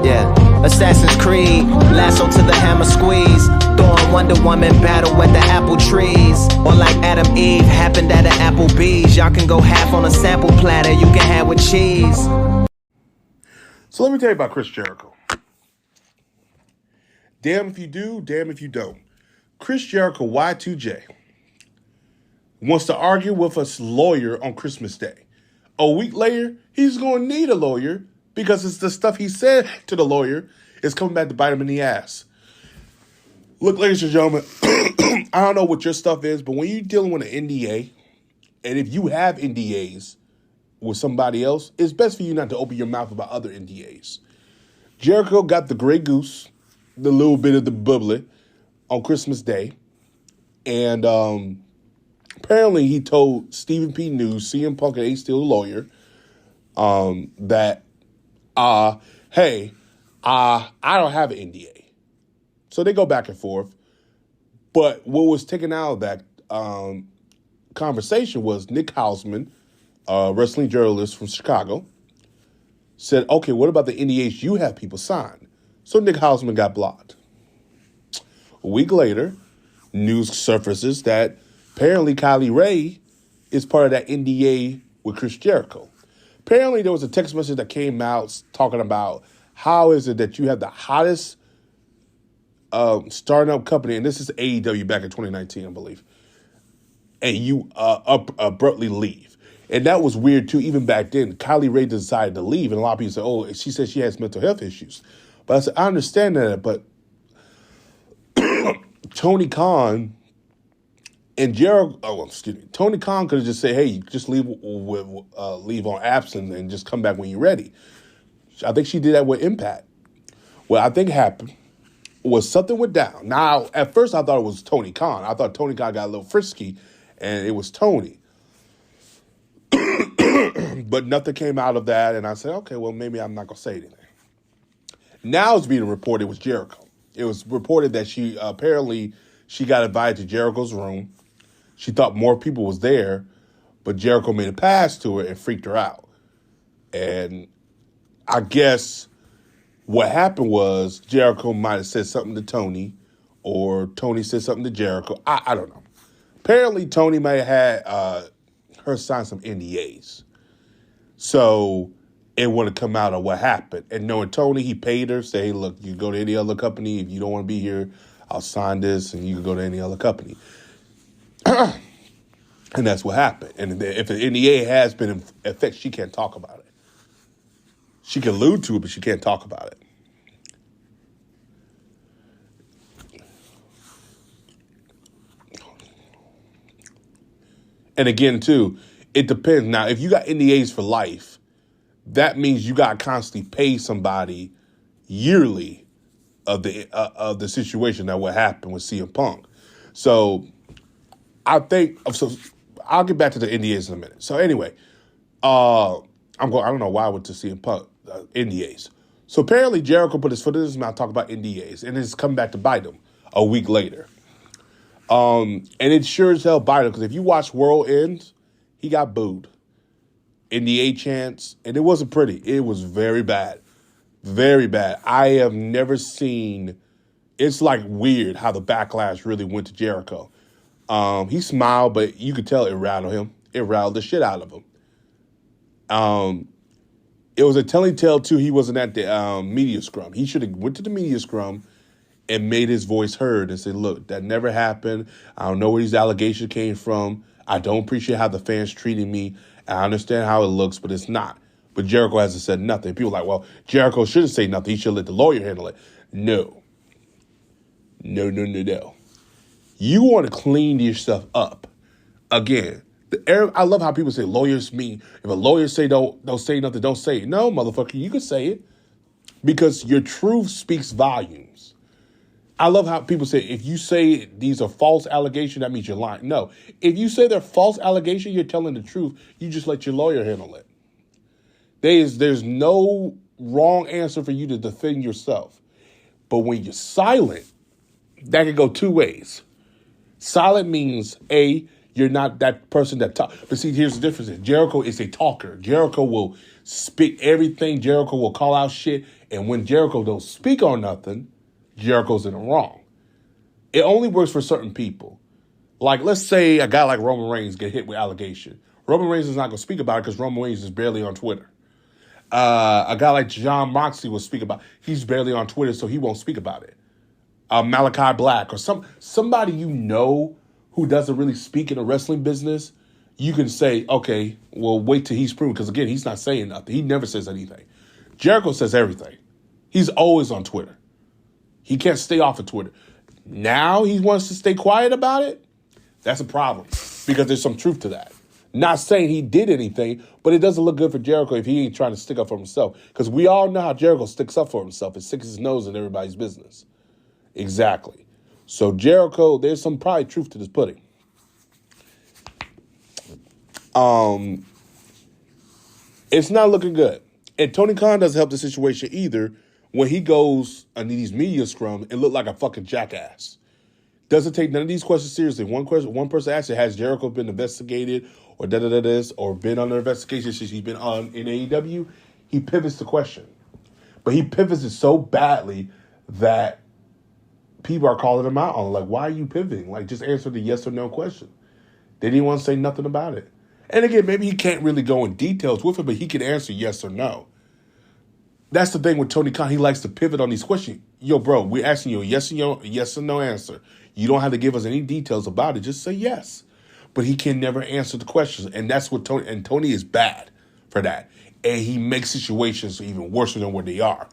Yeah, Assassin's Creed, lasso to the hammer squeeze. Thor and Wonder Woman battle at the apple trees. Or like Adam Eve, happened at an Applebee's. Y'all can go half on a sample platter, you can have with cheese. So let me tell you about Chris Jericho. Damn if you do, damn if you don't. Chris Jericho, Y2J, wants to argue with a lawyer on Christmas Day. A week later, he's going to need a lawyer because it's the stuff he said to the lawyer is coming back to bite him in the ass. Look, ladies and gentlemen, I don't know what your stuff is, but when you're dealing with an NDA, and if you have NDAs with somebody else, it's best for you not to open your mouth about other NDAs. Jericho got the Grey Goose, the little bit of the bubbly, on Christmas Day. And apparently he told Stephen P. News, CM Punk and A Steel lawyer, that, hey, I don't have an NDA. So they go back and forth. But what was taken out of that conversation was Nick Hausman, a wrestling journalist from Chicago, said, okay, what about the NDAs you have people sign? So Nick Hausman got blocked. A week later, news surfaces that apparently Kylie Ray is part of that NDA with Chris Jericho. Apparently there was a text message that came out talking about how is it that you have the hottest starting up company, and this is AEW back in 2019, I believe, and you abruptly leave. And that was weird too. Even back then, Kylie Ray decided to leave, and a lot of people said, oh, she said she has mental health issues. But I said, I understand that, but Tony Khan and Jericho, Tony Khan could have just said, hey, just leave on absence and just come back when you're ready. I think she did that with Impact. What I think happened was something went down. Now, at first I thought it was Tony Khan. I thought Tony Khan got a little frisky, and it was Tony. But nothing came out of that, and I said, okay, well, maybe I'm not going to say anything. Now it's being reported it was Jericho. It was reported that she got invited to Jericho's room. She thought more people was there, but Jericho made a pass to her and freaked her out. And I guess what happened was Jericho might have said something to Tony, or Tony said something to Jericho. I don't know. Apparently, Tony might have had her sign some NDAs. So it would have come out of what happened. And knowing Tony, he paid her, say, hey, look, you can go to any other company. If you don't want to be here, I'll sign this, and you can go to any other company. And that's what happened. And if the NDA has been in effect, she can't talk about it. She can allude to it, but she can't talk about it. And again, too, it depends. Now, if you got NDAs for life, that means you got to constantly pay somebody yearly of the situation that would happen with CM Punk. So I think I'll get back to the NDAs in a minute. So anyway, I don't know why I went to CM Punk NDAs. So apparently Jericho put his foot in his mouth, talk about NDAs, and it's come back to bite him a week later. And it sure as hell bite him, because if you watch World Ends, he got booed. NDA chants, and it wasn't pretty. It was very bad. Very bad. I have never seen, it's like weird how the backlash really went to Jericho. He smiled, but you could tell it rattled him. It rattled the shit out of him. It was a telling tale, too, he wasn't at the media scrum. He should have went to the media scrum and made his voice heard and said, look, that never happened. I don't know where these allegations came from. I don't appreciate how the fans treated me. I understand how it looks, but it's not. But Jericho hasn't said nothing. People are like, well, Jericho shouldn't say nothing. He should let the lawyer handle it. No. No. You want to clean your stuff up. Again, I love how people say lawyers mean. If a lawyer say don't say nothing, don't say it. No, motherfucker, you can say it because your truth speaks volumes. I love how people say, if you say these are false allegations, that means you're lying. No, if you say they're false allegations, you're telling the truth. You just let your lawyer handle it. There's no wrong answer for you to defend yourself. But when you're silent, that can go two ways. Silent means, A, you're not that person that talks. But see, here's the difference. Jericho is a talker. Jericho will spit everything. Jericho will call out shit. And when Jericho don't speak on nothing, Jericho's in the wrong. It only works for certain people. Like, let's say a guy like Roman Reigns get hit with allegation. Roman Reigns is not going to speak about it because Roman Reigns is barely on Twitter. A guy like John Moxley will speak about it. He's barely on Twitter, so he won't speak about it. Malachi Black or somebody you know who doesn't really speak in the wrestling business, you can say, okay, well, wait till he's proven. Because, again, he's not saying nothing. He never says anything. Jericho says everything. He's always on Twitter. He can't stay off of Twitter. Now he wants to stay quiet about it? That's a problem because there's some truth to that. Not saying he did anything, but it doesn't look good for Jericho if he ain't trying to stick up for himself. Because we all know how Jericho sticks up for himself. He sticks his nose in everybody's business. Exactly. So Jericho, there's some probably truth to this pudding. It's not looking good. And Tony Khan doesn't help the situation either when he goes on these media scrums and look like a fucking jackass. Doesn't take none of these questions seriously. One person asked it, has Jericho been investigated or this or been under investigation since he's been on in AEW? He pivots the question. But he pivots it so badly that people are calling him out on it. Like, why are you pivoting? Like, just answer the yes or no question. They didn't want to say nothing about it. And again, maybe he can't really go in details with it, but he can answer yes or no. That's the thing with Tony Khan. He likes to pivot on these questions. Yo, bro, we're asking you a yes or no answer. You don't have to give us any details about it. Just say yes. But he can never answer the questions. And that's what Tony is bad for that. And he makes situations even worse than what they are.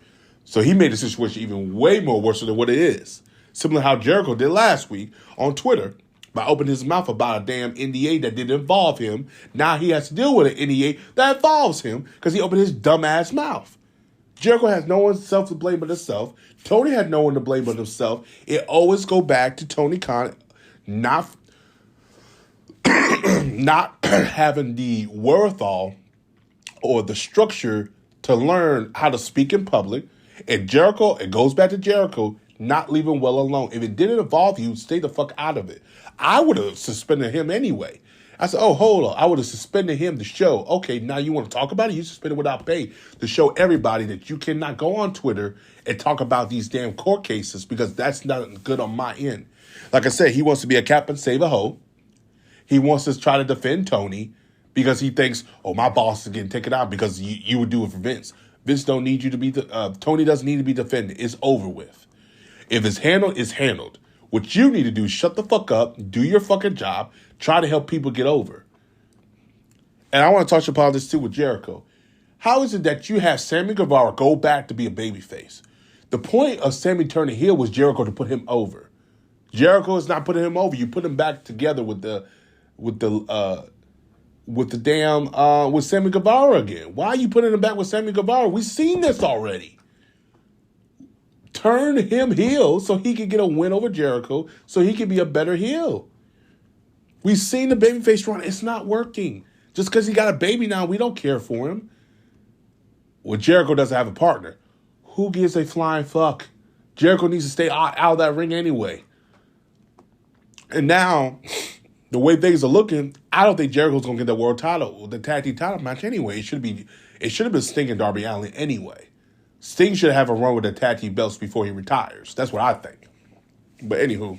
So he made the situation even way more worse than what it is. Similar to how Jericho did last week on Twitter by opening his mouth about a damn NDA that didn't involve him. Now he has to deal with an NDA that involves him because he opened his dumbass mouth. Jericho has no one self to blame but himself. Tony had no one to blame but himself. It always go back to Tony Khan not having the wherewithal or the structure to learn how to speak in public. And Jericho, it goes back to Jericho not leaving well alone. If it didn't involve you, stay the fuck out of it. I would have suspended him anyway. I said, oh, hold on. I would have suspended him to show, okay, now you want to talk about it? You suspend it without pay to show everybody that you cannot go on Twitter and talk about these damn court cases because that's not good on my end. Like I said, he wants to be a cap and save a hoe. He wants to try to defend Tony because he thinks, oh, my boss is getting taken out because you would do it for Vince. Vince don't need you to be, Tony doesn't need to be defended. It's over with. If it's handled, it's handled. What you need to do is shut the fuck up, do your fucking job, try to help people get over. And I want to touch upon this too with Jericho. How is it that you have Sammy Guevara go back to be a babyface? The point of Sammy turning heel was Jericho to put him over. Jericho is not putting him over. You put him back together with Sammy Guevara again. Why are you putting him back with Sammy Guevara? We've seen this already. Turn him heel so he can get a win over Jericho so he can be a better heel. We've seen the babyface run. It's not working. Just because he got a baby now, we don't care for him. Well, Jericho doesn't have a partner. Who gives a flying fuck? Jericho needs to stay out of that ring anyway. And now, the way things are looking, I don't think Jericho's going to get the world title, the tag team title match anyway. It should have been Sting and Darby Allin anyway. Sting should have a run with the tag team belts before he retires. That's what I think. But anywho.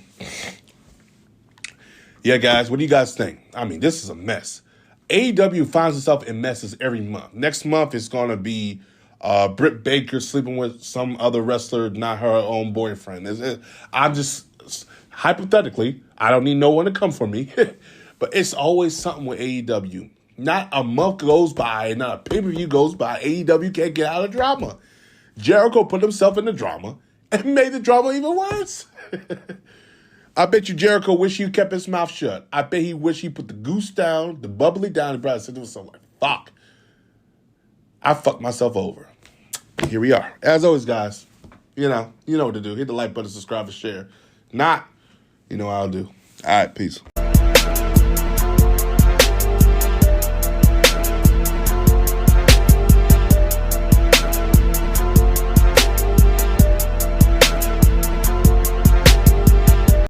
Yeah, guys, what do you guys think? I mean, this is a mess. AEW finds itself in messes every month. Next month, it's going to be Britt Baker sleeping with some other wrestler, not her own boyfriend. I'm just, hypothetically, I don't need no one to come for me. But it's always something with AEW. Not a month goes by, not a pay-per-view goes by, AEW can't get out of drama. Jericho put himself in the drama and made the drama even worse. I bet you Jericho wish he kept his mouth shut. I bet he wish he put the goose down, the bubbly down, and probably said to himself like, fuck. I fucked myself over. Here we are. As always, guys, you know what to do. Hit the like button, subscribe, and share. Not, you know what I'll do. All right, peace.